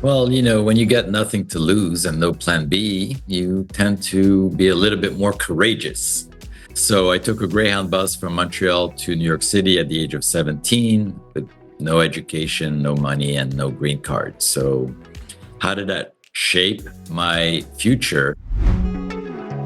Well, when you get nothing to lose and no plan B, you tend to be a little bit more courageous. So I took a Greyhound bus from Montreal to New York City at the age of 17 with no education, no money, and no green card. So how did that shape my future?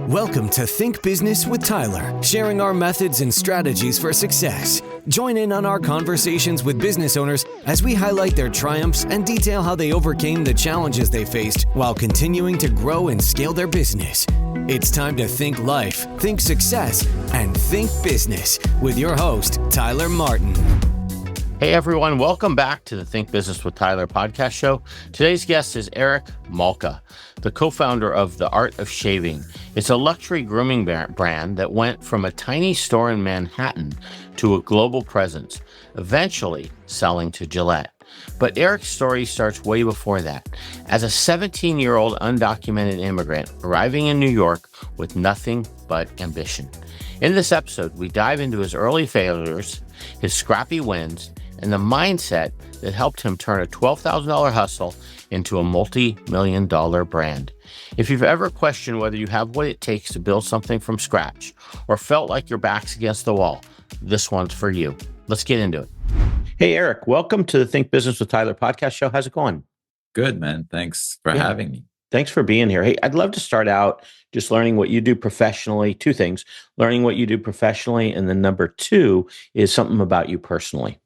Welcome to Think Business with Tyler, sharing our methods and strategies for success. Join in on our conversations with business owners as we highlight their triumphs and detail how they overcame the challenges they faced while continuing to grow and scale their business. It's time to think life, think success, and think business with your host, Tyler Martin. Hey everyone, welcome back to the Think Business with Tyler podcast show. Today's guest is Eric Malka, the co-founder of The Art of Shaving. It's a luxury grooming brand that went from a tiny store in Manhattan to a global presence, eventually selling to Gillette. But Eric's story starts way before that. As a 17-year-old undocumented immigrant arriving in New York with nothing but ambition. In this episode, we dive into his early failures, his scrappy wins, and the mindset that helped him turn a $12,000 hustle into a multi-million-dollar brand. If you've ever questioned whether you have what it takes to build something from scratch or felt like your back's against the wall, this one's for you. Let's get into it. Hey, Eric, welcome to the Think Business with Tyler podcast show. How's it going? Good, man. Thanks for having me. Thanks for being here. Hey, I'd love to start out just learning what you do professionally. Two things, learning what you do professionally, and then number two is something about you personally.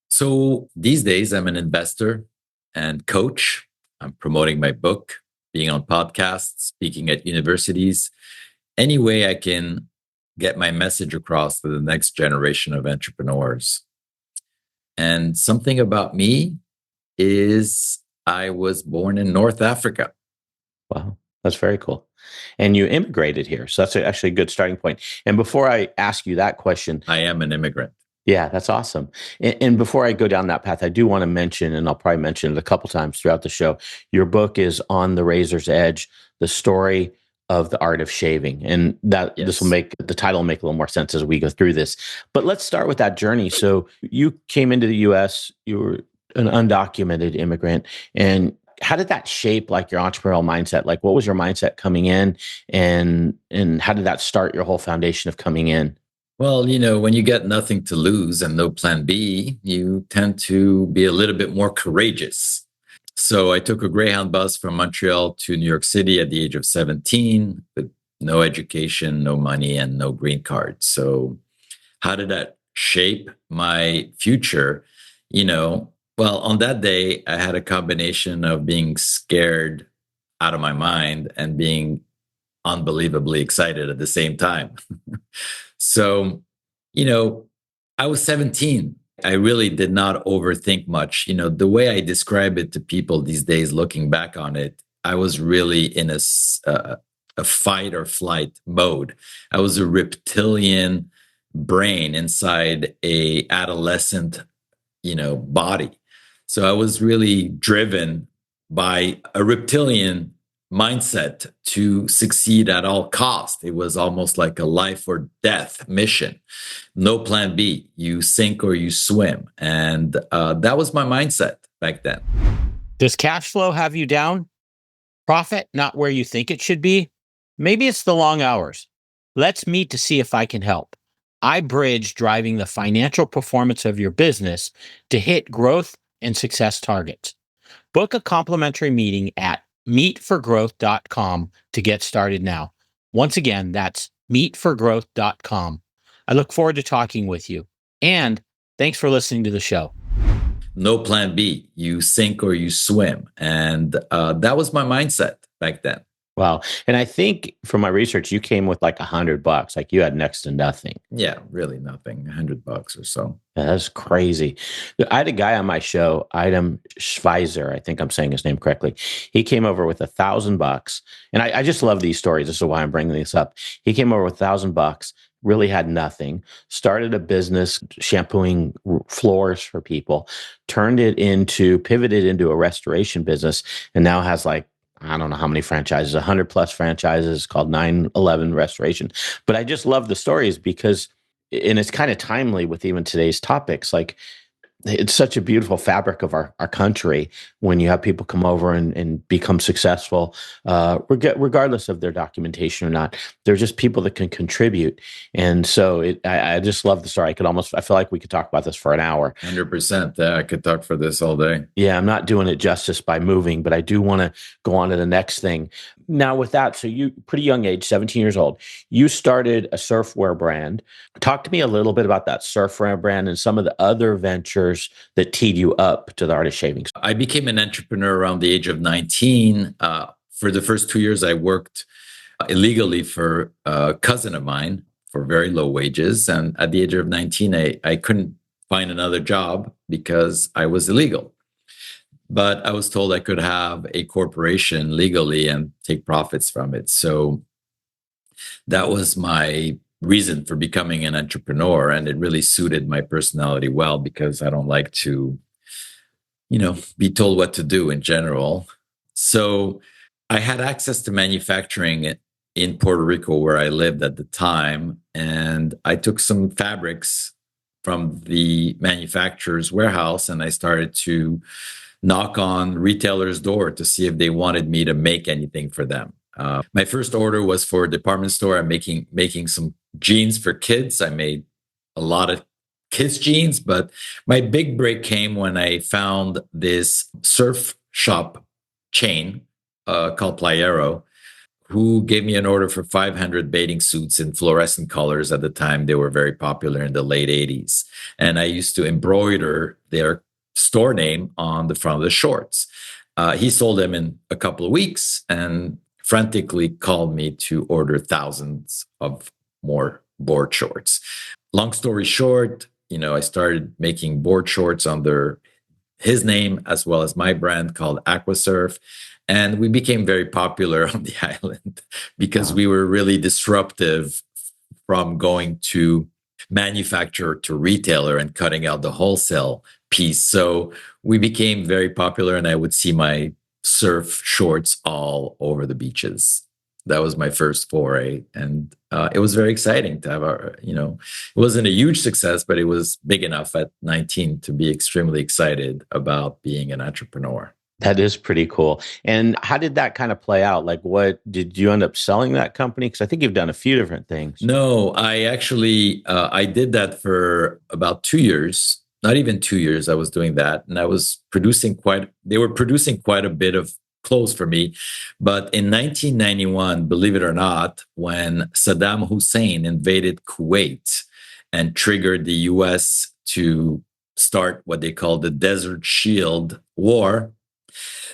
So these days, I'm an investor and coach. I'm promoting my book, being on podcasts, speaking at universities. Any way I can get my message across to the next generation of entrepreneurs. And something about me is I was born in North Africa. Wow, that's very cool. And you immigrated here. So that's actually a good starting point. And before I ask you that question, I am an immigrant. Yeah, that's awesome. And before I go down that path, I do want to mention, and I'll probably mention it a couple times throughout the show, your book is On the Razor's Edge, the story of the art of shaving. And that This will make the title will make a little more sense as we go through this. But let's start with that journey. So you came into the US, you were an undocumented immigrant, and how did that shape like your entrepreneurial mindset? Like what was your mindset coming in, and how did that start your whole foundation of coming in? Well, when you get nothing to lose and no plan B, you tend to be a little bit more courageous. So I took a Greyhound bus from Montreal to New York City at the age of 17 with no education, no money, and no green card. So how did that shape my future? Well, on that day, I had a combination of being scared out of my mind and being unbelievably excited at the same time. So, I was 17. I really did not overthink much. The way I describe it to people these days, looking back on it, I was really in a fight or flight mode. I was a reptilian brain inside a adolescent, body. So I was really driven by a reptilian mindset to succeed at all costs. It was almost like a life or death mission. No plan B. You sink or you swim. And that was my mindset back then. Does cash flow have you down? Profit not where you think it should be? Maybe it's the long hours. Let's meet to see if I can help. I bridge driving the financial performance of your business to hit growth and success targets. Book a complimentary meeting at meetforgrowth.com to get started now. Once again, that's meetforgrowth.com. I look forward to talking with you. And thanks for listening to the show. No plan B. You sink or you swim. And that was my mindset back then. Wow. And I think from my research, you came with like $100, like you had next to nothing. Yeah, really nothing, $100 or so. Yeah, that's crazy. I had a guy on my show, Idem Schweizer, I think I'm saying his name correctly. He came over with $1,000. And I just love these stories. This is why I'm bringing this up. He came over with $1,000, really had nothing, started a business shampooing floors for people, pivoted into a restoration business, and now has like, I don't know how many franchises, 100 plus franchises, called 911 Restoration. But I just love the stories because, and it's kind of timely with even today's topics, like it's such a beautiful fabric of our country when you have people come over and become successful, regardless of their documentation or not. They're just people that can contribute. And so I just love the story. I feel like we could talk about this for an hour. 100%. I could talk for this all day. Yeah, I'm not doing it justice by moving, but I do want to go on to the next thing. Now, with that, so you, pretty young age, 17 years old, you started a surfwear brand. Talk to me a little bit about that surfwear brand and some of the other ventures that teed you up to the art of shaving. I became an entrepreneur around the age of 19. For the first 2 years, I worked illegally for a cousin of mine for very low wages. And at the age of 19, I couldn't find another job because I was illegal. But I was told I could have a corporation legally and take profits from it. So that was my reason for becoming an entrepreneur. And it really suited my personality well because I don't like to, be told what to do in general. So I had access to manufacturing in Puerto Rico where I lived at the time. And I took some fabrics from the manufacturer's warehouse and I started to knock on retailers' door to see if they wanted me to make anything for them. My first order was for a department store. I'm making some jeans for kids. I made a lot of kids' jeans, but my big break came when I found this surf shop chain called Playero, who gave me an order for 500 bathing suits in fluorescent colors. At the time, they were very popular in the late 80s. And I used to embroider their store name on the front of the shorts. He sold them in a couple of weeks and frantically called me to order thousands of more board shorts. Long story short, I started making board shorts under his name as well as my brand called AquaSurf. And we became very popular on the island because we were really disruptive from going to manufacturer to retailer and cutting out the wholesale piece. So we became very popular and I would see my surf shorts all over the beaches. That was my first foray. And it was very exciting to have it wasn't a huge success, but it was big enough at 19 to be extremely excited about being an entrepreneur. That is pretty cool. And how did that kind of play out? Like, what did you end up selling that company? Because I think you've done a few different things. No, I actually, I did that for about 2 years. Not even 2 years I was doing that. And I was they were producing quite a bit of clothes for me. But in 1991, believe it or not, when Saddam Hussein invaded Kuwait and triggered the US to start what they call the Desert Shield War,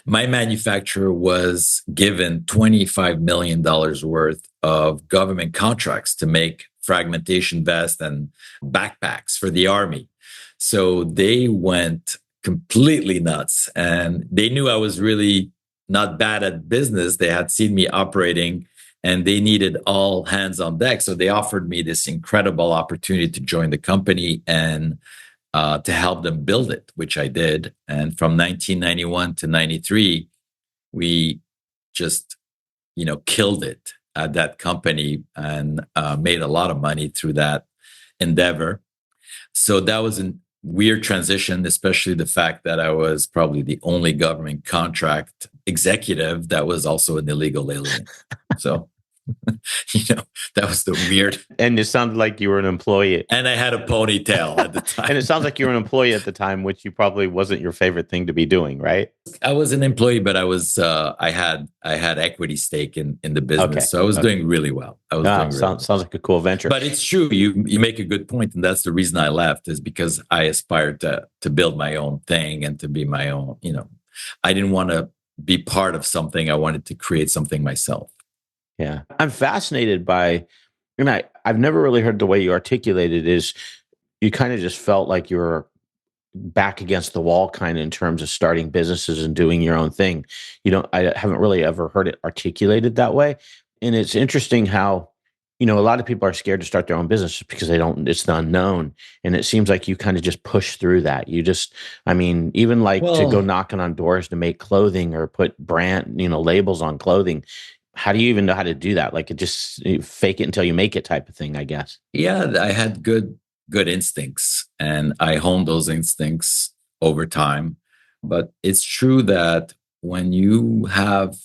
my manufacturer was given $25 million worth of government contracts to make fragmentation vests and backpacks for the army. So they went completely nuts and they knew I was really not bad at business. They had seen me operating and they needed all hands on deck. So they offered me this incredible opportunity to join the company and to help them build it, which I did. And from 1991 to 93, we just, killed it at that company and made a lot of money through that endeavor. So that was a weird transition, especially the fact that I was probably the only government contract executive that was also an illegal alien. So that was the weird. And it sounded like you were an employee. And I had a ponytail at the time. And it sounds like you were an employee at the time, which you probably wasn't your favorite thing to be doing, right? I was an employee, but I had equity stake in the business. Okay. So I was doing really well. Sounds like a cool venture. But it's true. You make a good point. And that's the reason I left is because I aspired to build my own thing and to be my own, I didn't want to be part of something. I wanted to create something myself. Yeah. I'm fascinated by, and I've never really heard the way you articulated is you kind of just felt like you were back against the wall kind of in terms of starting businesses and doing your own thing. I haven't really ever heard it articulated that way. And it's interesting how, a lot of people are scared to start their own business because it's the unknown. And it seems like you kind of just push through that. Even to go knocking on doors to make clothing or put brand, labels on clothing. How do you even know how to do that? Like, it just fake it until you make it type of thing, I guess. Yeah, I had good good instincts, and I honed those instincts over time. But it's true that when you have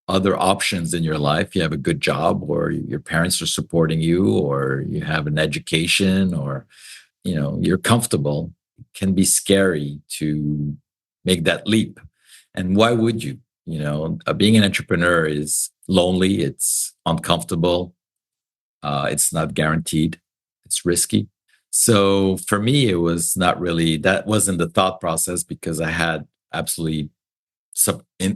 other options in your life, you have a good job, or your parents are supporting you, or you have an education, or you're comfortable, it can be scary to make that leap. And why would you? Being an entrepreneur is lonely, it's uncomfortable, it's not guaranteed, it's risky. So for me, it was not really, that wasn't the thought process, because I had absolutely,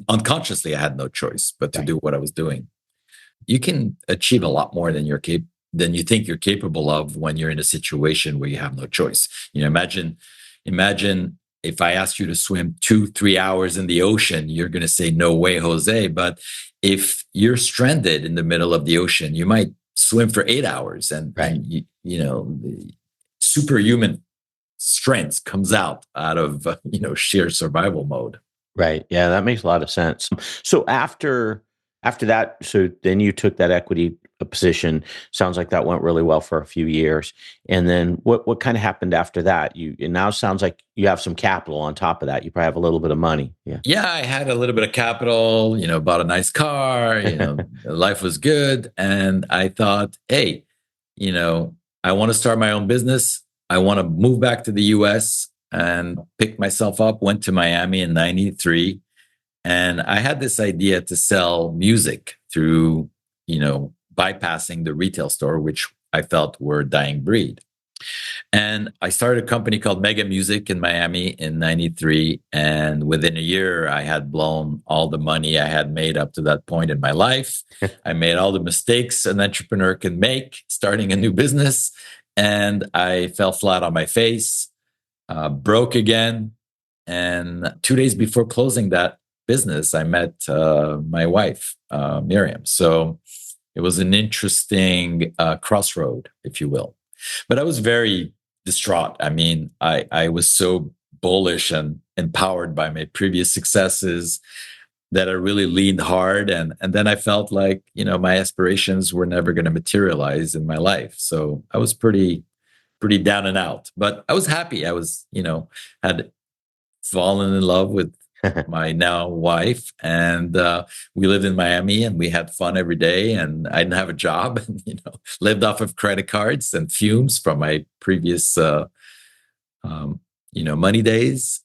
unconsciously, I had no choice but to Right. do what I was doing. You can achieve a lot more than you think you're capable of when you're in a situation where you have no choice. Imagine if I asked you to swim 2-3 hours in the ocean, you're going to say, no way, Jose. But if you're stranded in the middle of the ocean, you might swim for 8 hours, and Right. the superhuman strength comes out of sheer survival mode. Right. Yeah, that makes a lot of sense. So after that, so then you took that equity position. Sounds like that went really well for a few years. And then what kind of happened after that? It now sounds like you have some capital on top of that. You probably have a little bit of money. Yeah. Yeah, I had a little bit of capital, bought a nice car, life was good. And I thought, hey, you know, I want to start my own business. I want to move back to the US and pick myself up, went to Miami in 93. And I had this idea to sell music through, bypassing the retail store, which I felt were a dying breed. And I started a company called Mega Music in Miami in 93. And within a year, I had blown all the money I had made up to that point in my life. I made all the mistakes an entrepreneur can make starting a new business. And I fell flat on my face, broke again. And 2 days before closing that business, I met my wife, Miriam. So it was an interesting crossroad, if you will. But I was very distraught. I mean, I was so bullish and empowered by my previous successes that I really leaned hard. And then I felt like, my aspirations were never going to materialize in my life. So I was pretty down and out, but I was happy. I was, had fallen in love with my now wife, and we lived in Miami, and we had fun every day, and I didn't have a job, and lived off of credit cards and fumes from my previous money days.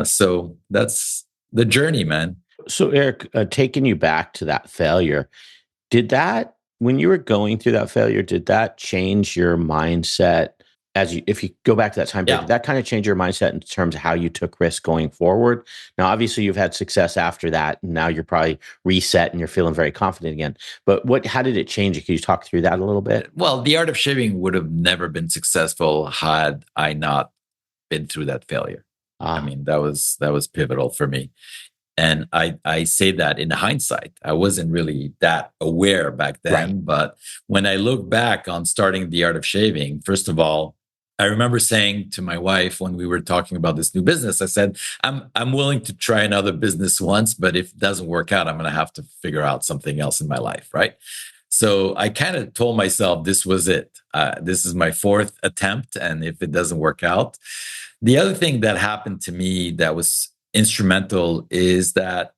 So that's the journey, man. So Eric, taking you back to that failure, when you were going through that failure, did that change your mindset if you go back to that time period, Yeah. did that kind of change your mindset in terms of how you took risks going forward? Now, obviously you've had success after that, and now you're probably reset and you're feeling very confident again. But how did it change it? Can you talk through that a little bit? Well, the art of shaving would have never been successful had I not been through that failure. I mean, that was pivotal for me. And I say that in hindsight. I wasn't really that aware back then. Right. But when I look back on starting the art of shaving, first of all, I remember saying to my wife when we were talking about this new business, I said, I'm willing to try another business once, but if it doesn't work out, I'm going to have to figure out something else in my life. Right. So I kind of told myself this was it. This is my fourth attempt. And if it doesn't work out, the other thing that happened to me that was instrumental is that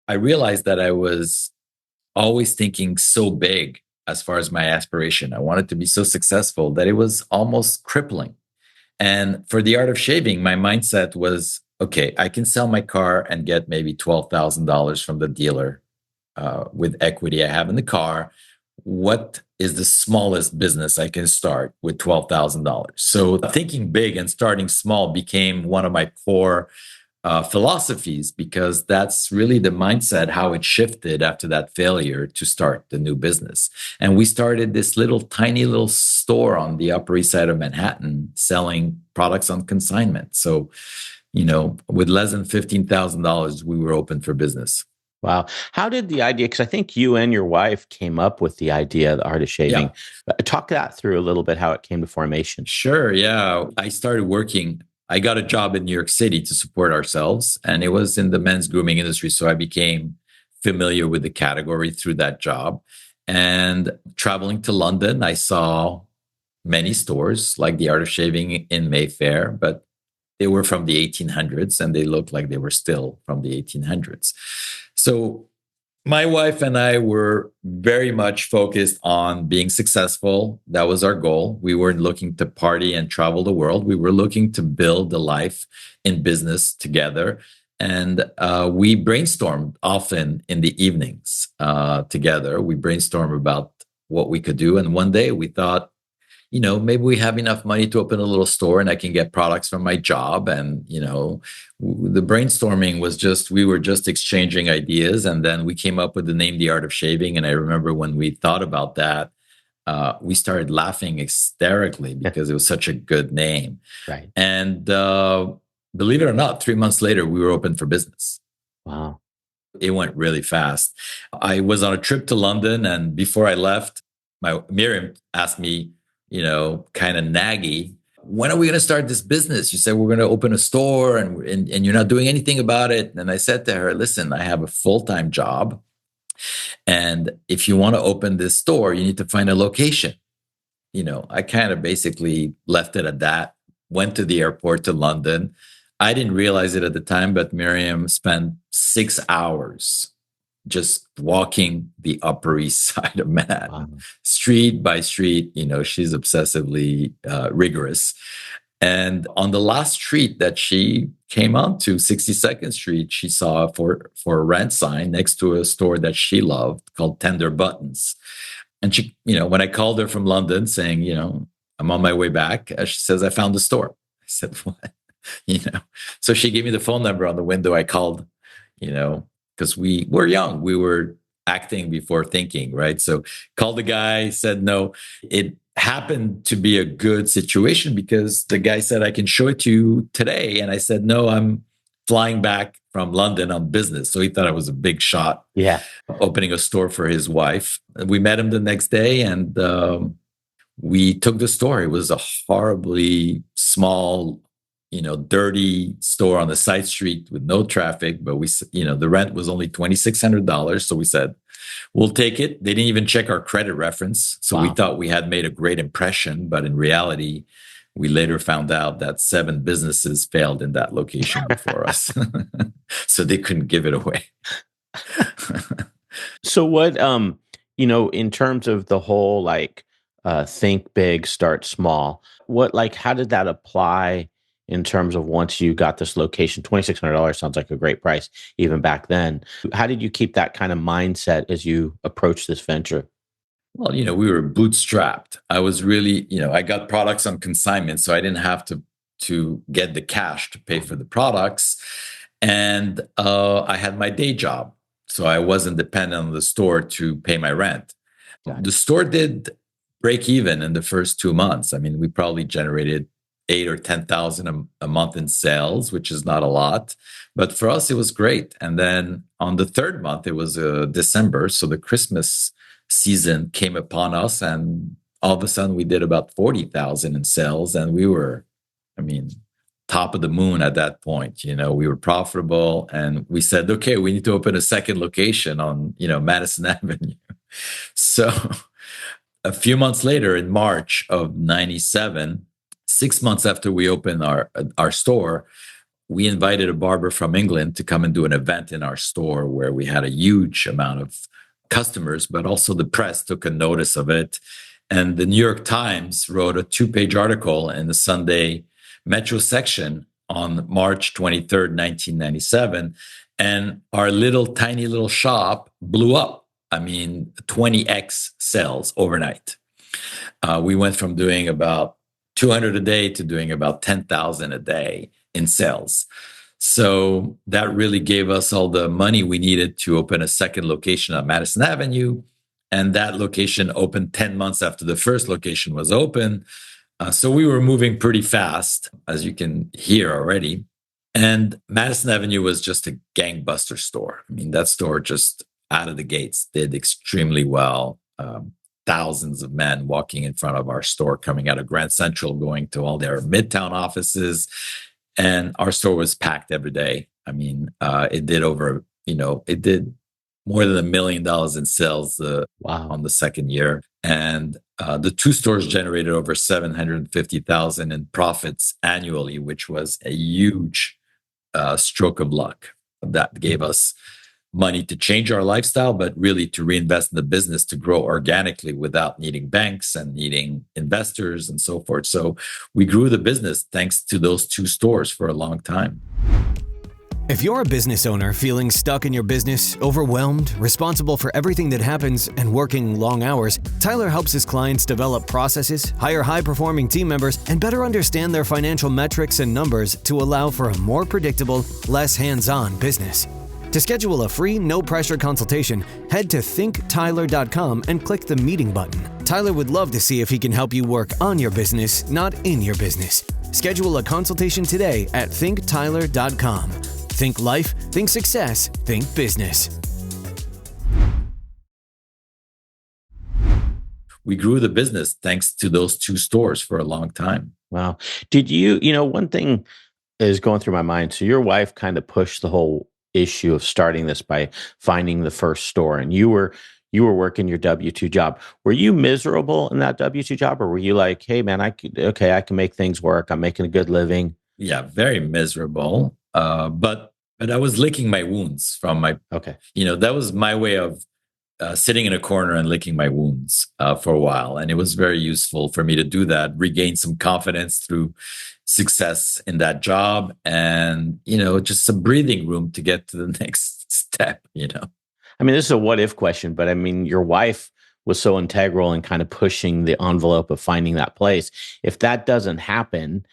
I realized that I was always thinking so big as far as my aspiration. I wanted to be so successful that it was almost crippling. And for the art of shaving, my mindset was, okay, I can sell my car and get maybe $12,000 from the dealer with equity I have in the car. What is the smallest business I can start with $12,000? So thinking big and starting small became one of my core philosophies, because that's really the mindset, how it shifted after that failure to start the new business. And we started this tiny little store on the Upper East Side of Manhattan selling products on consignment. So, with less than $15,000, we were open for business. Wow. How did the idea, because I think you and your wife came up with the idea of the art of shaving. Yeah. Talk that through a little bit, how it came to formation. Sure. Yeah. I got a job in New York City to support ourselves, and it was in the men's grooming industry. So I became familiar with the category through that job. And traveling to London, I saw many stores like the Art of Shaving in Mayfair, but they were from the 1800s and they looked like they were still from the 1800s. So my wife and I were very much focused on being successful. That was our goal. We weren't looking to party and travel the world. We were looking to build a life in business together. And we brainstormed often in the evenings together. We brainstormed about what we could do. And one day we thought, maybe we have enough money to open a little store and I can get products from my job. And, the brainstorming was we were just exchanging ideas. And then we came up with the name, The Art of Shaving. And I remember when we thought about that, we started laughing hysterically because it was such a good name. Right. And believe it or not, 3 months later, we were open for business. Wow. It went really fast. I was on a trip to London. And before I left, Miriam asked me, kind of naggy, when are we going to start this business? You said we're going to open a store and you're not doing anything about it. And I said to her, listen, I have a full-time job. And if you want to open this store, you need to find a location. I kind of basically left it at that, went to the airport to London. I didn't realize it at the time, but Miriam spent 6 hours just walking the Upper East Side of Manhattan, wow, street by street. She's obsessively rigorous. And on the last street that she came onto, 62nd Street, she saw a for rent sign next to a store that she loved called Tender Buttons. And she, when I called her from London saying, I'm on my way back, she says, I found the store. I said, what? So she gave me the phone number on the window. I called, because we were young. We were acting before thinking, right? So called the guy, said no. It happened to be a good situation because the guy said, I can show it to you today. And I said, no, I'm flying back from London on business. So he thought I was a big shot. Yeah. Opening a store for his wife. We met him the next day and we took the store. It was a horribly small, dirty store on the side street with no traffic. But the rent was only $2,600. So we said, we'll take it. They didn't even check our credit reference. So wow, we thought we had made a great impression. But in reality, we later found out that 7 businesses failed in that location before us. So they couldn't give it away. So what, in terms of the whole, think big, start small, how did that apply in terms of once you got this location? $2,600 sounds like a great price even back then. How did you keep that kind of mindset as you approach this venture? Well, we were bootstrapped. I was really, I got products on consignment, so I didn't have to get the cash to pay for the products. And I had my day job, so I wasn't dependent on the store to pay my rent. The store did break even in the first 2 months. I mean, we probably generated 8 or 10,000 a month in sales, which is not a lot, but for us it was great. And then on the 3rd month, it was December, so the Christmas season came upon us, and all of a sudden we did about 40,000 in sales, and we were, top of the moon at that point. We were profitable, and we said, okay, we need to open a second location on Madison Avenue. So a few months later, in March of '97. 6 months after we opened our store, we invited a barber from England to come and do an event in our store where we had a huge amount of customers, but also the press took a notice of it. And the New York Times wrote a 2-page article in the Sunday Metro section on March 23rd, 1997. And our tiny little shop blew up. 20x sales overnight. We went from doing about 200 a day to doing about 10,000 a day in sales. So that really gave us all the money we needed to open a second location on Madison Avenue. And that location opened 10 months after the first location was open. So we were moving pretty fast, as you can hear already. And Madison Avenue was just a gangbuster store. That store just out of the gates did extremely well. Thousands of men walking in front of our store, coming out of Grand Central, going to all their Midtown offices. And our store was packed every day. It did it did more than $1 million in sales wow, on the second year. And the two stores generated over 750,000 in profits annually, which was a huge stroke of luck. That gave us money to change our lifestyle, but really to reinvest in the business to grow organically without needing banks and needing investors and so forth. So we grew the business thanks to those two stores for a long time. If you're a business owner feeling stuck in your business, overwhelmed, responsible for everything that happens, and working long hours, Tyler helps his clients develop processes, hire high-performing team members, and better understand their financial metrics and numbers to allow for a more predictable, less hands-on business. To schedule a free, no-pressure consultation, head to thinktyler.com and click the meeting button. Tyler would love to see if he can help you work on your business, not in your business. Schedule a consultation today at thinktyler.com. Think life, think success, think business. We grew the business thanks to those two stores for a long time. Wow. Did one thing is going through my mind. So your wife kind of pushed the whole issue of starting this by finding the first store, and you were working your W-2 job. Were you miserable in that W-2 job, or were you like, hey man, I can make things work. I'm making a good living? Yeah, very miserable. But I was licking my wounds from my, that was my way of sitting in a corner and licking my wounds for a while. And it was very useful for me to do that, regain some confidence through success in that job and, just some breathing room to get to the next step, I mean, this is a what if question, but I mean, your wife was so integral in kind of pushing the envelope of finding that place. If that doesn't happen,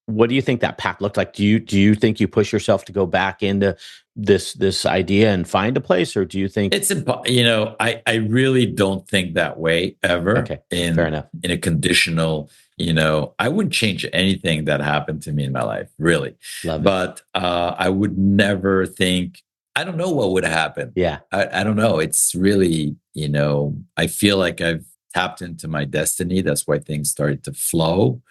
what do you think that path looked like? Do you think you push yourself to go back into this idea and find a place, or do you think it's I really don't think that way ever. Okay, fair enough. In a conditional, I wouldn't change anything that happened to me in my life, really. Love it. But I would never think. I don't know what would happen. Yeah, I don't know. It's really, I feel like I've tapped into my destiny. That's why things started to flow.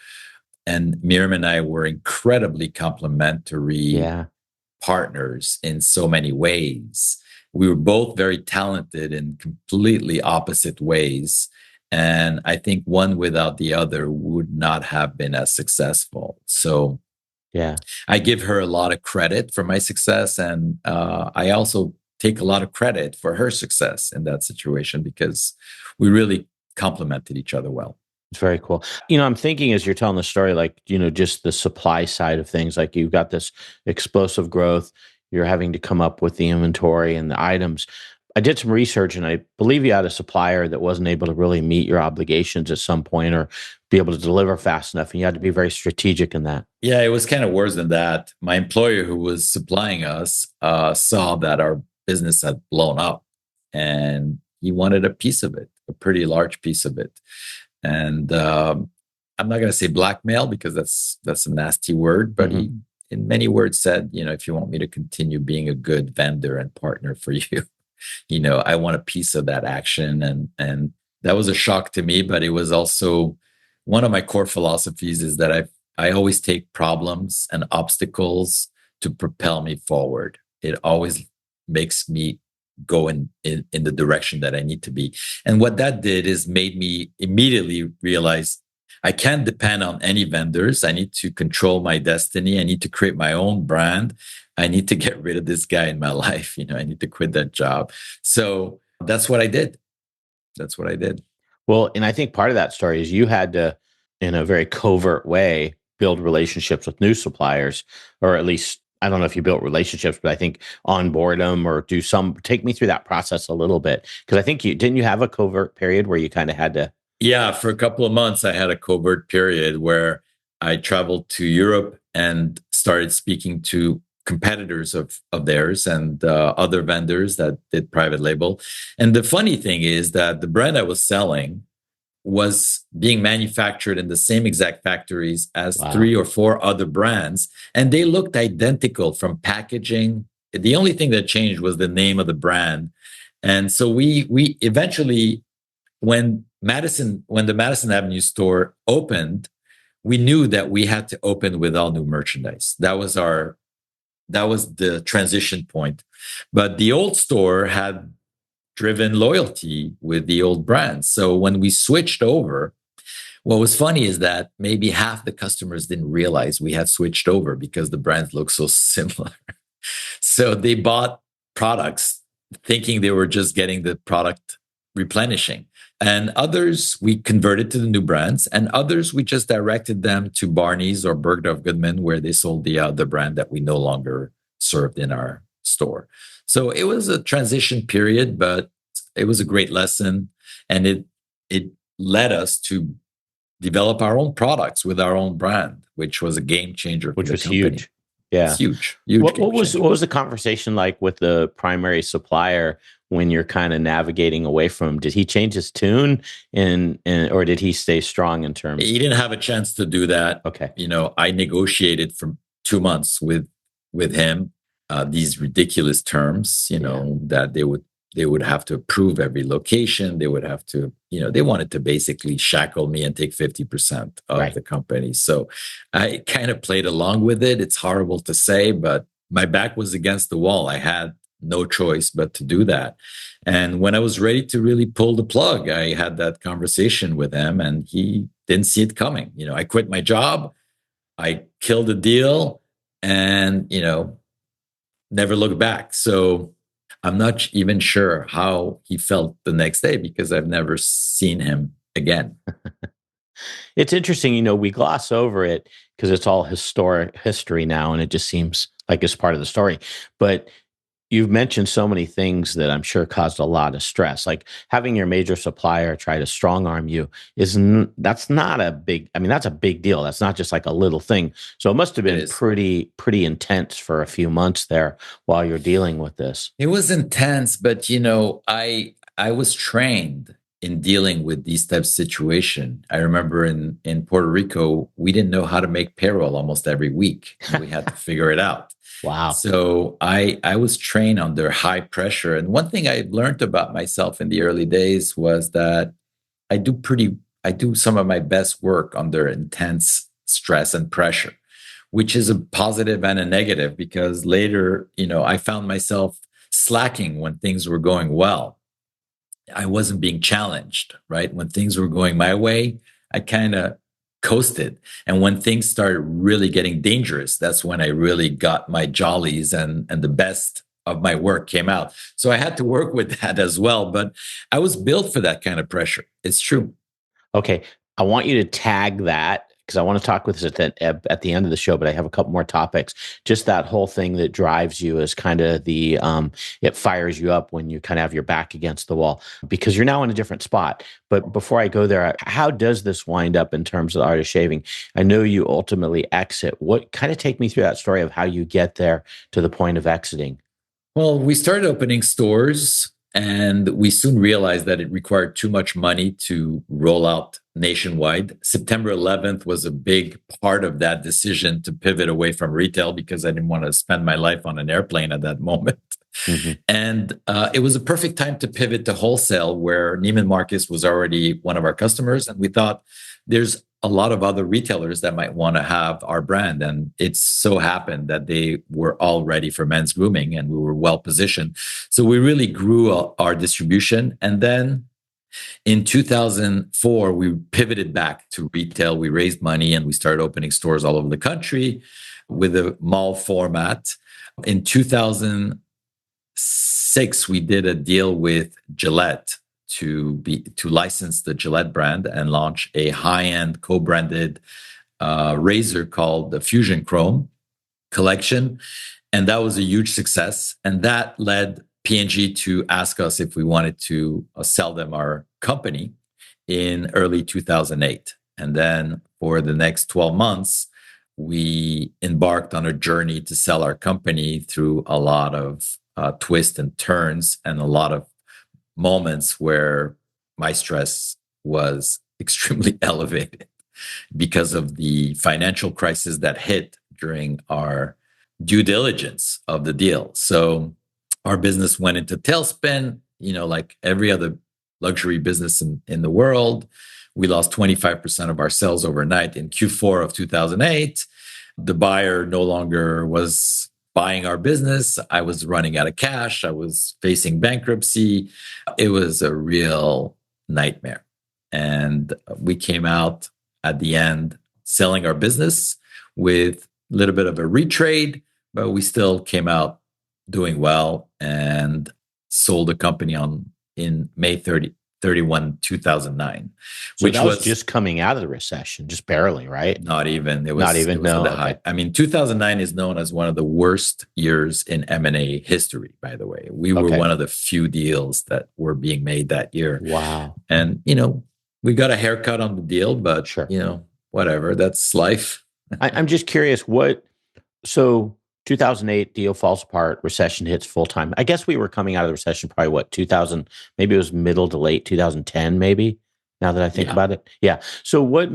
And Miriam and I were incredibly complementary partners in so many ways. We were both very talented in completely opposite ways. And I think one without the other would not have been as successful. So I give her a lot of credit for my success. And I also take a lot of credit for her success in that situation because we really complemented each other well. It's very cool. I'm thinking as you're telling the story, like, just the supply side of things, like you've got this explosive growth, you're having to come up with the inventory and the items. I did some research and I believe you had a supplier that wasn't able to really meet your obligations at some point or be able to deliver fast enough. And you had to be very strategic in that. Yeah, it was kind of worse than that. My employer who was supplying us saw that our business had blown up and he wanted a piece of it, a pretty large piece of it. And I'm not going to say blackmail because that's a nasty word, but he, in many words, said, if you want me to continue being a good vendor and partner for you, I want a piece of that action. And that was a shock to me, but it was also one of my core philosophies is that I always take problems and obstacles to propel me forward. It always makes me go in the direction that I need to be. And what that did is made me immediately realize I can't depend on any vendors. I need to control my destiny. I need to create my own brand. I need to get rid of this guy in my life. I need to quit that job. So that's what I did. Well, and I think part of that story is you had to, in a very covert way, build relationships with new suppliers, or at least, I don't know if you built relationships, but I think onboard them or take me through that process a little bit. Because I think didn't you have a covert period where you kind of had to? Yeah, for a couple of months, I had a covert period where I traveled to Europe and started speaking to competitors of theirs and other vendors that did private label. And the funny thing is that the brand I was selling was being manufactured in the same exact factories as 3 or 4 other brands. And they looked identical from packaging. The only thing that changed was the name of the brand. And so we eventually, when the Madison Avenue store opened, we knew that we had to open with all new merchandise. That was the transition point. But the old store had driven loyalty with the old brands. So when we switched over, what was funny is that maybe half the customers didn't realize we had switched over because the brands look so similar. So they bought products thinking they were just getting the product replenishing. And others we converted to the new brands, and others we just directed them to Barney's or Bergdorf Goodman, where they sold the brand that we no longer served in our store. So it was a transition period, but it was a great lesson, and it led us to develop our own products with our own brand, which was a game changer, which for the was company. huge. Yeah, it's huge. What was the conversation like with the primary supplier when you're kind of navigating away from him? Did he change his tune, and or did he stay strong in terms? He didn't have a chance to do that. Okay, I negotiated for 2 months with him these ridiculous terms. That they would have to approve every location. They would have to, they wanted to basically shackle me and take 50% of the company. So I kind of played along with it. It's horrible to say, but my back was against the wall. I had no choice but to do that. And when I was ready to really pull the plug, I had that conversation with him, and he didn't see it coming. I quit my job. I killed the deal and, never looked back. So I'm not even sure how he felt the next day because I've never seen him again. It's interesting, we gloss over it because it's all history now, and it just seems like it's part of the story. But you've mentioned so many things that I'm sure caused a lot of stress. Like having your major supplier try to strong arm you that's not a big, that's a big deal. That's not just like a little thing. So it must have been pretty intense for a few months there while you're dealing with this. It was intense, but I was trained in dealing with these types of situations. I remember in Puerto Rico, we didn't know how to make payroll almost every week. And we had to figure it out. Wow. So I was trained under high pressure. And one thing I learned about myself in the early days was that I do some of my best work under intense stress and pressure, which is a positive and a negative, because later, I found myself slacking when things were going well. I wasn't being challenged, right? When things were going my way, I kind of coasted. And when things started really getting dangerous, that's when I really got my jollies and the best of my work came out. So I had to work with that as well. But I was built for that kind of pressure. It's true. Okay. I want you to tag that because I want to talk with us at the end of the show, but I have a couple more topics. Just that whole thing that drives you is kind of it fires you up when you kind of have your back against the wall because you're now in a different spot. But before I go there, how does this wind up in terms of the art of shaving? I know you ultimately exit. What kind of take me through that story of how you get there to the point of exiting? Well, we started opening stores, and we soon realized that it required too much money to roll out nationwide. September 11th was a big part of that decision to pivot away from retail because I didn't want to spend my life on an airplane at that moment. Mm-hmm. And it was a perfect time to pivot to wholesale, where Neiman Marcus was already one of our customers. And we thought there's a lot of other retailers that might want to have our brand. And it so happened that they were all ready for men's grooming and we were well positioned. So we really grew our distribution. And then in 2004, we pivoted back to retail. We raised money and we started opening stores all over the country with a mall format. In 2006, we did a deal with Gillette to license the Gillette brand and launch a high-end co-branded razor called the Fusion Chrome collection. And that was a huge success. And that led P&G to ask us if we wanted to sell them our company in early 2008. And then for the next 12 months, we embarked on a journey to sell our company through a lot of twists and turns and a lot of moments where my stress was extremely elevated because of the financial crisis that hit during our due diligence of the deal. So our business went into tailspin, like every other luxury business in the world. We lost 25% of our sales overnight in Q4 of 2008. The buyer no longer was buying our business. I was running out of cash. I was facing bankruptcy. It was a real nightmare. And we came out at the end selling our business with a little bit of a retrade, but we still came out doing well and sold the company in May 31, 2009, So which that was was just coming out of the recession, just barely, right? not even. Not even, It was at no, the okay. height. I mean, 2009 is known as one of the worst years in M&A history, by the way. We were Okay. one of the few deals that were being made that year. Wow. And, we got a haircut on the deal, but, Sure. Whatever, that's life. I'm just curious, so 2008 deal falls apart, recession hits full time. I guess we were coming out of the recession probably 2000, maybe it was middle to late 2010, maybe, now that I think Yeah. about it. Yeah. So what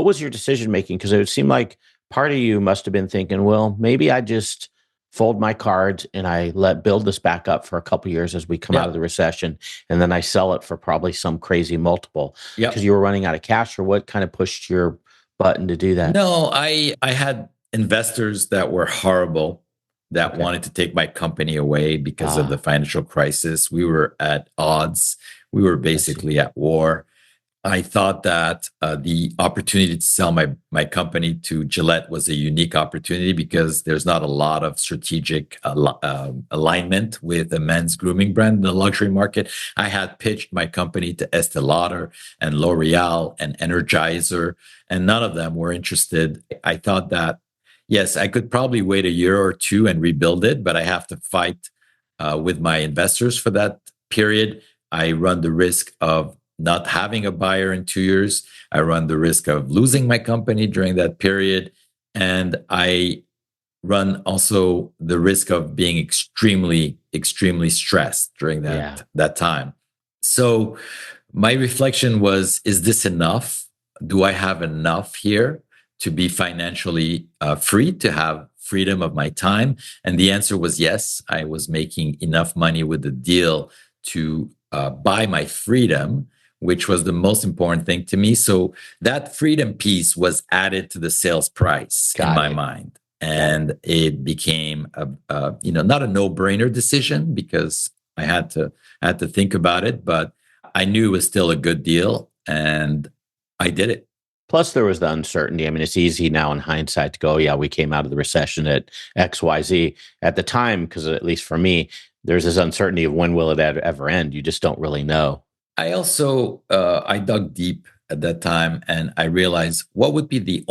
was your decision making? Because it would seem like part of you must have been thinking, well, maybe I just fold my cards and I build this back up for a couple of years as we come out of the recession, and then I sell it for probably some crazy multiple Yeah. because you were running out of cash, or what kind of pushed your button to do that? No, I had investors that were horrible that Okay. wanted to take my company away because of the financial crisis. We were at odds. We were basically at war. I thought that the opportunity to sell my company to Gillette was a unique opportunity because there's not a lot of strategic alignment with the men's grooming brand in the luxury market. I had pitched my company to Estee Lauder and L'Oreal and Energizer, and none of them were interested. I thought that, yes, I could probably wait a year or two and rebuild it, but I have to fight with my investors for that period. I run the risk of not having a buyer in 2 years. I run the risk of losing my company during that period. And I run also the risk of being extremely, extremely stressed during that time. So my reflection was, is this enough? Do I have enough here to be financially free, to have freedom of my time? And the answer was yes. I was making enough money with the deal to buy my freedom, which was the most important thing to me. So that freedom piece was added to the sales price in my mind. And it became not a no-brainer decision because I had to think about it, but I knew it was still a good deal and I did it. Plus, there was the uncertainty. I mean, it's easy now in hindsight to go, yeah, we came out of the recession at XYZ. At the time, because at least for me, there's this uncertainty of when will it ever end. You just don't really know. I also, I dug deep at that time and I realized what would be the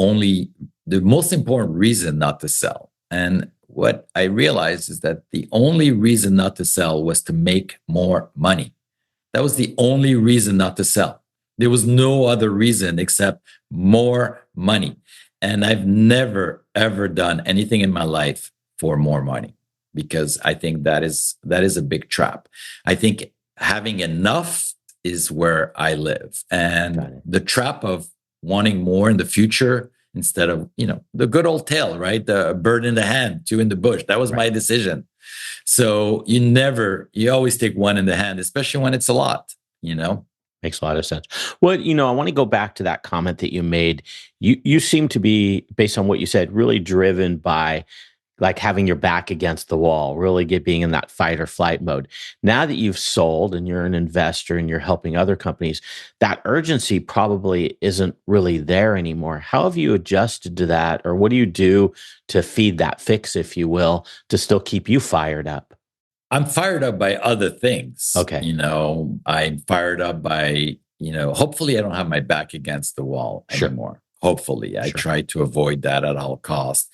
most important reason not to sell. And what I realized is that the only reason not to sell was to make more money. That was the only reason not to sell. There was no other reason except more money. And I've never, ever done anything in my life for more money because I think that is a big trap. I think having enough is where I live. And the trap of wanting more in the future instead of, the good old tale, right? The bird in the hand, two in the bush. That was my decision. So you always take one in the hand, especially when it's a lot, Makes a lot of sense. Well, I want to go back to that comment that you made. You seem to be, based on what you said, really driven by like having your back against the wall, really being in that fight or flight mode. Now that you've sold and you're an investor and you're helping other companies, that urgency probably isn't really there anymore. How have you adjusted to that? Or what do you do to feed that fix, if you will, to still keep you fired up? I'm fired up by other things. Okay. I'm fired up by, hopefully I don't have my back against the wall anymore. Hopefully. I try to avoid that at all costs.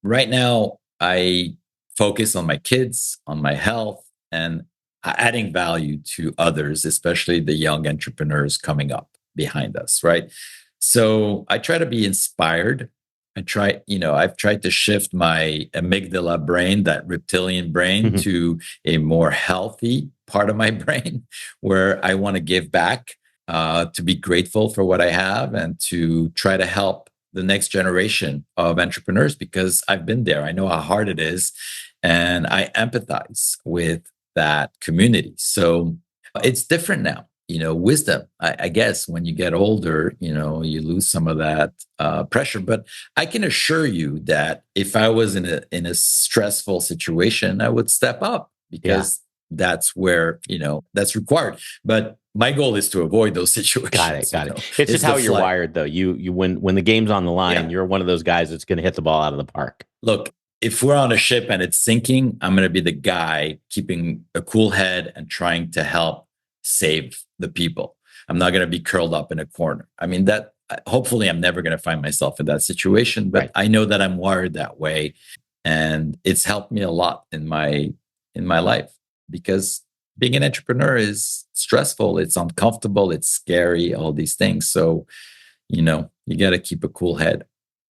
Right now, I focus on my kids, on my health, and adding value to others, especially the young entrepreneurs coming up behind us, right? So I try to be inspired. I've tried to shift my amygdala brain, that reptilian brain, to a more healthy part of my brain where I want to give back, to be grateful for what I have and to try to help the next generation of entrepreneurs because I've been there. I know how hard it is and I empathize with that community. So it's different now. wisdom. I guess when you get older, you lose some of that pressure. But I can assure you that if I was in a stressful situation, I would step up Yeah. because that's where, that's required. But my goal is to avoid those Got it. situations, Got it. It's just is the how you're flight. wired, though. You when the game's on the line, Yeah. you're one of those guys that's going to hit the ball out of the park. Look, if we're on a ship and it's sinking, I'm going to be the guy keeping a cool head and trying to help save the people. I'm not going to be curled up in a corner. I mean, that hopefully I'm never going to find myself in that situation, but Right. I know that I'm wired that way. And it's helped me a lot in my life because being an entrepreneur is stressful, it's uncomfortable, it's scary, all these things. So, you got to keep a cool head.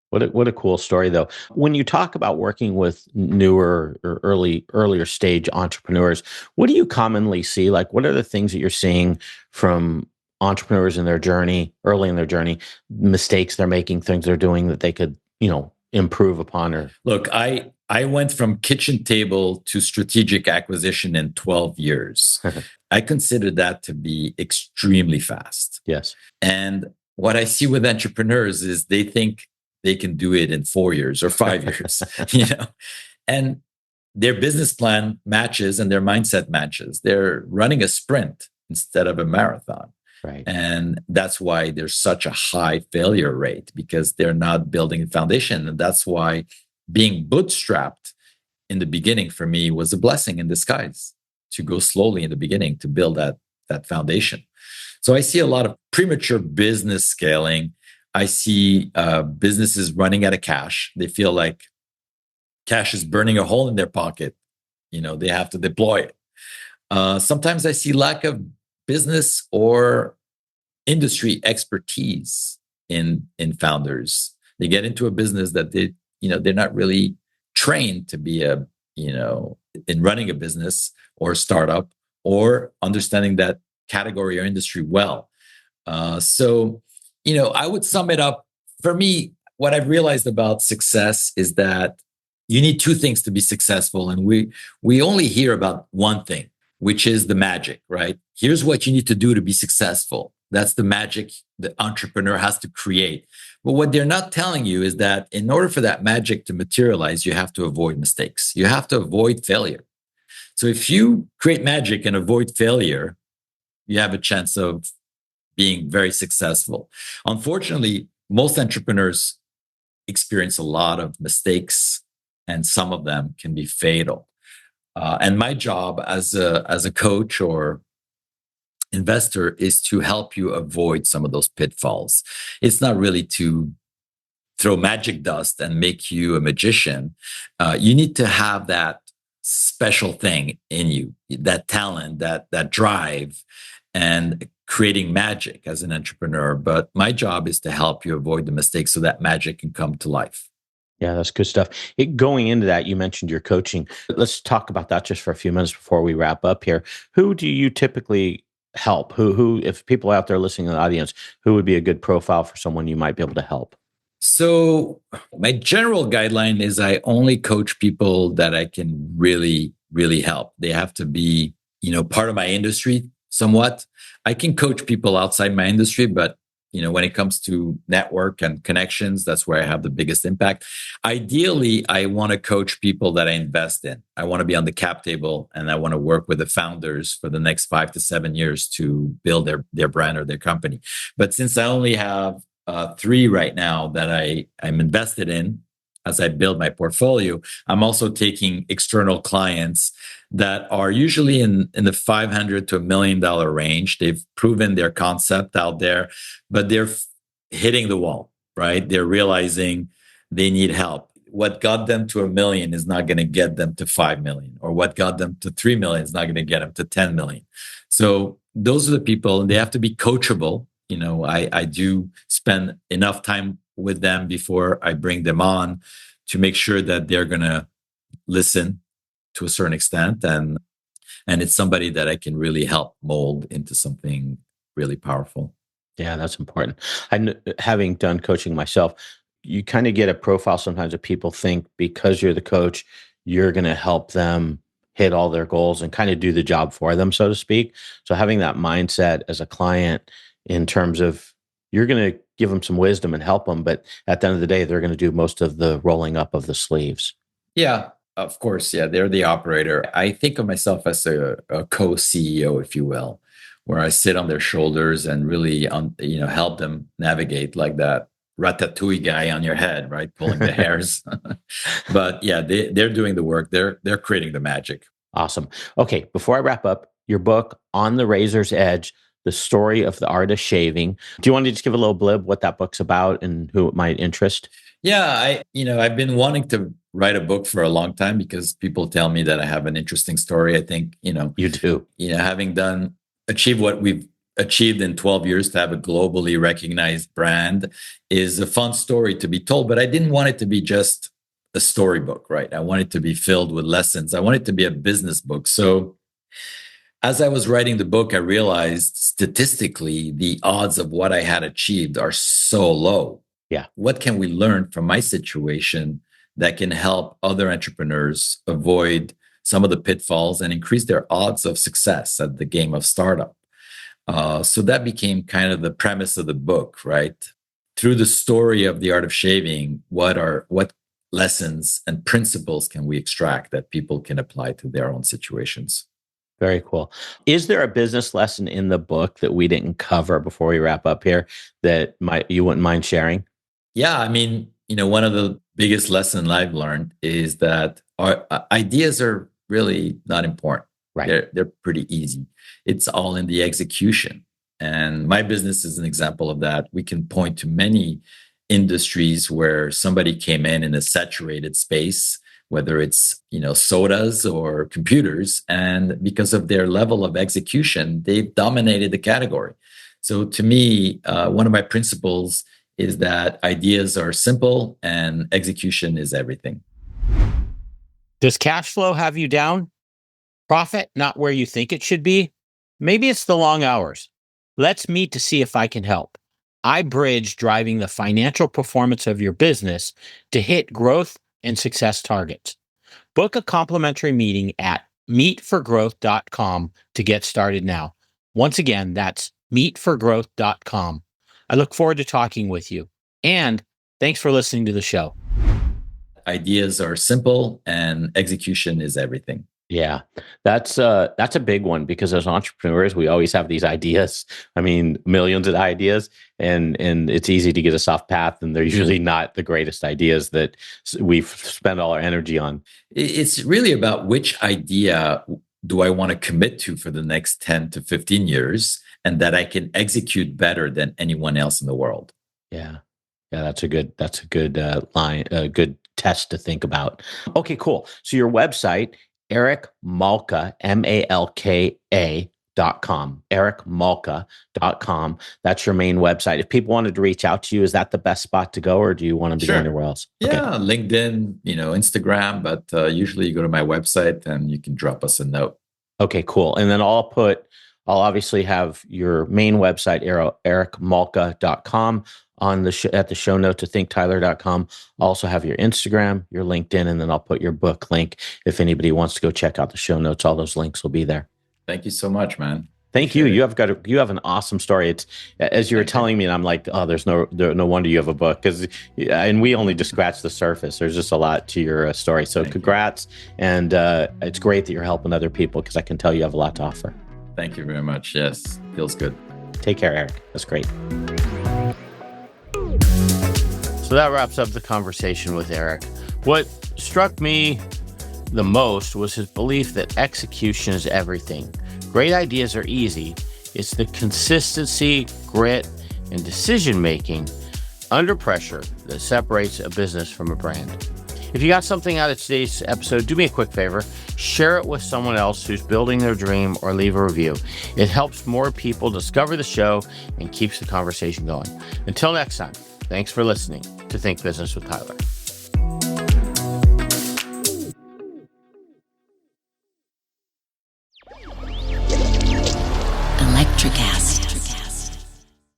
What a cool story, though. When you talk about working with newer or earlier stage entrepreneurs, what do you commonly see? Like, what are the things that you're seeing from entrepreneurs in their journey, early in their journey, mistakes they're making, things they're doing that they could, improve upon? Or Look, I went from kitchen table to strategic acquisition in 12 years. I consider that to be extremely fast. yes, And what I see with entrepreneurs is they think they can do it in 4 years or 5 years, and their business plan matches and their mindset matches. They're running a sprint instead of a marathon. right, And that's why there's such a high failure rate because they're not building a foundation. And that's why being bootstrapped in the beginning for me was a blessing in disguise to go slowly in the beginning to build that foundation. So I see a lot of premature business scaling. I see businesses running out of cash. They feel like cash is burning a hole in their pocket. They have to deploy it. Sometimes I see lack of business or industry expertise in founders. They get into a business that they're not really trained to be in running a business or startup or understanding that category or industry well. So I would sum it up. For me, what I've realized about success is that you need two things to be successful. And we only hear about one thing, which is the magic, right? Here's what you need to do to be successful. That's the magic the entrepreneur has to create. But what they're not telling you is that in order for that magic to materialize, you have to avoid mistakes. You have to avoid failure. So if you create magic and avoid failure, you have a chance of being very successful. Unfortunately, most entrepreneurs experience a lot of mistakes, and some of them can be fatal. And my job as a coach or investor is to help you avoid some of those pitfalls. It's not really to throw magic dust and make you a magician. You need to have that special thing in you, that talent, that drive, and creating magic as an entrepreneur. But my job is to help you avoid the mistakes so that magic can come to life. yeah, that's good stuff. Going into that, you mentioned your coaching. Let's talk about that just for a few minutes before we wrap up here. Who do you typically help? Who, if people out there listening in the audience, who would be a good profile for someone you might be able to help? So my general guideline is I only coach people that I can really, really help. They have to be, part of my industry somewhat. I can coach people outside my industry, but when it comes to network and connections, that's where I have the biggest impact. Ideally, I want to coach people that I invest in. I want to be on the cap table and I want to work with the founders for the next 5 to 7 years to build their brand or their company. But since I only have 3 right now that I'm invested in as I build my portfolio, I'm also taking external clients that are usually in the $500 to $1 million range. They've proven their concept out there, but they're hitting the wall, right? They're realizing they need help. What got them to $1 million is not going to get them to 5 million, or what got them to 3 million is not going to get them to 10 million. So those are the people, and they have to be coachable. I do spend enough time with them before I bring them on to make sure that they're going to listen to a certain extent. And it's somebody that I can really help mold into something really powerful. Yeah, that's important. Having done coaching myself, you kind of get a profile sometimes of people think because you're the coach, you're going to help them hit all their goals and kind of do the job for them, so to speak. So having that mindset as a client in terms of you're going to give them some wisdom and help them, but at the end of the day, they're going to do most of the rolling up of the sleeves. Yeah, of course. Yeah, they're the operator. I think of myself as a co-CEO, if you will, where I sit on their shoulders and really, help them navigate like that ratatouille guy on your head, right, pulling the hairs. But yeah, they're doing the work. They're creating the magic. Awesome. Okay, before I wrap up, your book, On the Razor's Edge, The Story of the Art of Shaving. Do you want to just give a little blib what that book's about and who it might interest? Yeah, I've been wanting to write a book for a long time because people tell me that I have an interesting story. I think, You do. having achieved what we've achieved in 12 years to have a globally recognized brand is a fun story to be told, but I didn't want it to be just a storybook, right? I want it to be filled with lessons. I want it to be a business book. So as I was writing the book, I realized statistically the odds of what I had achieved are so low. Yeah. What can we learn from my situation that can help other entrepreneurs avoid some of the pitfalls and increase their odds of success at the game of startup? So that became kind of the premise of the book, right? Through the story of the art of shaving, what lessons and principles can we extract that people can apply to their own situations? Very cool. Is there a business lesson in the book that we didn't cover before we wrap up here that you wouldn't mind sharing? Yeah, one of the biggest lessons I've learned is that our ideas are really not important. Right. They're pretty easy. It's all in the execution. And my business is an example of that. We can point to many industries where somebody came in a saturated space, whether it's, sodas or computers, and because of their level of execution, they've dominated the category. So to me, one of my principles is that ideas are simple and execution is everything. Does cash flow have you down? Profit not where you think it should be? Maybe it's the long hours. Let's meet to see if I can help. I bridge driving the financial performance of your business to hit growth and success targets. Book a complimentary meeting at meetforgrowth.com to get started now. Once again, that's meetforgrowth.com. I look forward to talking with you. And thanks for listening to the show. Ideas are simple and execution is everything. Yeah, that's a big one because as entrepreneurs, we always have these ideas. I mean, millions of ideas, and it's easy to get us off path, and they're usually not the greatest ideas that we spend all our energy on. It's really about which idea do I want to commit to for the next 10 to 15 years and that I can execute better than anyone else in the world. Yeah. Yeah, that's a good line, a good test to think about. Okay, cool. So your website, Eric Malka, MALKA.com, ericmalka.com. That's your main website. If people wanted to reach out to you, is that the best spot to go, or do you want to be Sure. anywhere else? Yeah, okay. LinkedIn, Instagram, but usually you go to my website and you can drop us a note. Okay, cool. And then I'll obviously have your main website, ericmalka.com. at the show note to thinktyler.com. I'll also have your Instagram, your LinkedIn, and then I'll put your book link. If anybody wants to go check out the show notes, all those links will be there. Thank you so much, man. Thank you. You have an awesome story. It's as you were telling me, and I'm like, oh, there's no wonder you have a book and we only just scratched the surface. There's just a lot to your story. So congrats. And it's great that you're helping other people because I can tell you have a lot to offer. Thank you very much. Yes. Feels good. Take care, Eric. That's great. So that wraps up the conversation with Eric. What struck me the most was his belief that execution is everything. Great ideas are easy. It's the consistency, grit, and decision-making under pressure that separates a business from a brand. If you got something out of today's episode, do me a quick favor. Share it with someone else who's building their dream or leave a review. It helps more people discover the show and keeps the conversation going. Until next time, thanks for listening to Think Business with Tyler. Electricast.